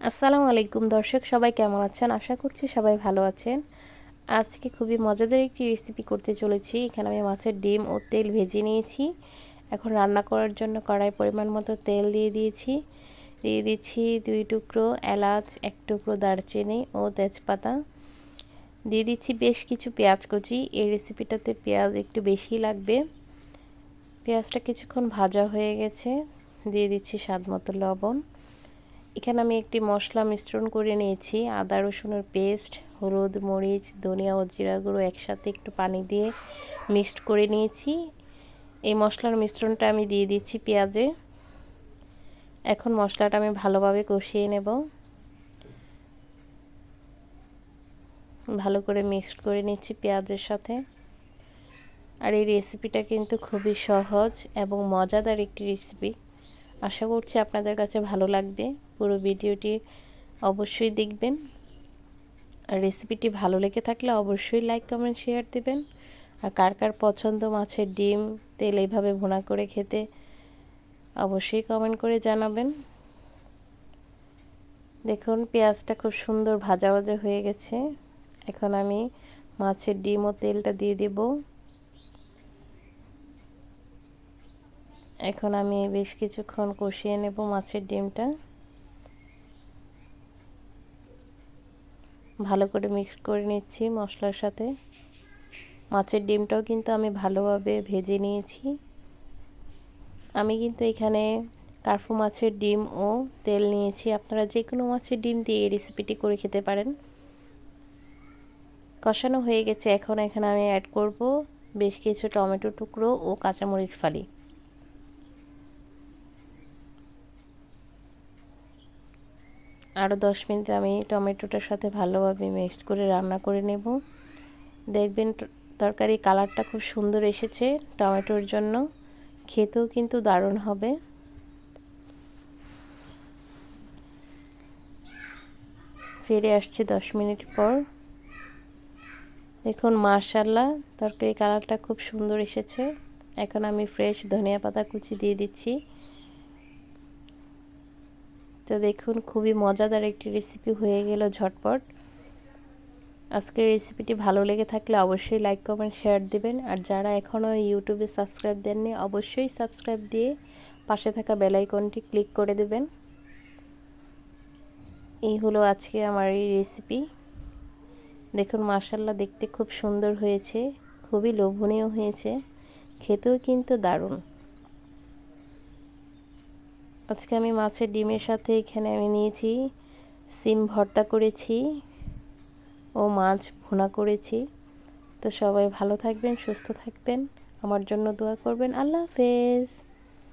আসসালামু আলাইকুম দর্শক, সবাই কেমন আছেন? আশা করছি সবাই ভালো আছেন। আজকে খুবই মজাদার একটি রেসিপি করতে চলেছি। এখানে আমি মাছের ডিম ও তেল ভেজে নিয়েছি। এখন রান্না করার জন্য কড়াই পরিমাণ মতো তেল দিয়ে দিয়েছি। দিয়ে দিচ্ছি 2 টুকরো এলাচ, 1 টুকরো দারচিনি ও তেজপাতা। দিয়ে দিচ্ছি বেশ কিছু পেঁয়াজ কুচি। এই রেসিপিটাতে পেঁয়াজ একটু বেশি লাগবে। পেঁয়াজটা কিছুক্ষণ ভাজা হয়ে গেছে। দিয়ে দিচ্ছি স্বাদমতো লবণ। এখানে আমি একটি মশলা মিশ্রণ করে নিয়েছি। আদা রসুনের পেস্ট, হলুদ, মরিচ, ধনিয়া ও জিরা গুঁড়ো একসাথে একটু পানি দিয়ে মিক্সড করে নিয়েছি। এই মশলার মিশ্রণটা আমি দিয়ে দিচ্ছি পেঁয়াজে। এখন মশলাটা আমি ভালোভাবে কষিয়ে নেব। ভালো করে মিক্সড করে নিচ্ছি পেঁয়াজের সাথে। আর এই রেসিপিটা কিন্তু খুবই সহজ এবং মজাদার একটি রেসিপি। আশা করছি আপনাদের কাছে ভালো লাগবে। পুরো ভিডিওটি অবশ্যই দেখবেন। আর রেসিপিটি ভালো লেগে থাকলে অবশ্যই লাইক, কমেন্ট, শেয়ার দিবেন। আর কার কার পছন্দ মাছের ডিম তেল এইভাবে ভুনা করে খেতে অবশ্যই কমেন্ট করে জানাবেন। দেখুন পেঁয়াজটা খুব সুন্দর ভাজা ভাজা হয়ে গেছে। এখন আমি মাছের ডিম ও তেলটা দিয়ে দেব। এখন আমি বেশ কিছুক্ষণ কষিয়ে নেব মাছের ডিমটা। ভালো করে মিক্স করে নিচ্ছি মশলার সাথে। মাছের ডিমটাও কিন্তু আমি ভালোভাবে ভেজে নিয়েছি। আমি কিন্তু এখানে কার্ফু মাছের ডিম ও তেল নিয়েছি। আপনারা যে কোনো মাছের ডিম দিয়ে এই রেসিপিটি করে খেতে পারেন। কষানো হয়ে গেছে। এখন এখানে আমি অ্যাড করব বেশ কিছু টমেটো টুকরো ও কাঁচামরিচ ফালি। আরও 10 মিনিট আমি টমেটোটার সাথে ভালোভাবে মিক্সড করে রান্না করে নেব। দেখবেন তরকারি কালারটা খুব সুন্দর এসেছে টমেটোর জন্য। খেতেও কিন্তু দারুণ হবে। ফিরে আসছি 10 মিনিট পর। দেখুন মাশাআল্লাহ তরকারি কালারটা খুব সুন্দর এসেছে। এখন আমি ফ্রেশ ধনিয়া পাতা কুচি দিয়ে দিচ্ছি। তো দেখুন খুবই মজাদার একটি রেসিপি হয়ে গেল ঝটপট। আজকের রেসিপিটি ভালো লেগে থাকলে অবশ্যই লাইক, কমেন্ট, শেয়ার দিবেন। আর যারা এখনও ইউটিউবে সাবস্ক্রাইব দেননি অবশ্যই সাবস্ক্রাইব দিয়ে পাশে থাকা বেল আইকনটি ক্লিক করে দেবেন। এই হলো আজকে আমার এই রেসিপি। দেখুন মাশাআল্লাহ দেখতে খুব সুন্দর হয়েছে, খুবই লোভনীয় হয়েছে, খেতেও কিন্তু দারুণ। আজকে আমি মাছের ডিমের সাথে এখানে আমি নিয়েছি সিম ভর্তা করেছি ও মাছ ভুনা করেছি। তো সবাই ভালো থাকবেন, সুস্থ থাকবেন, আমার জন্য দোয়া করবেন। আল্লাহ হাফেজ।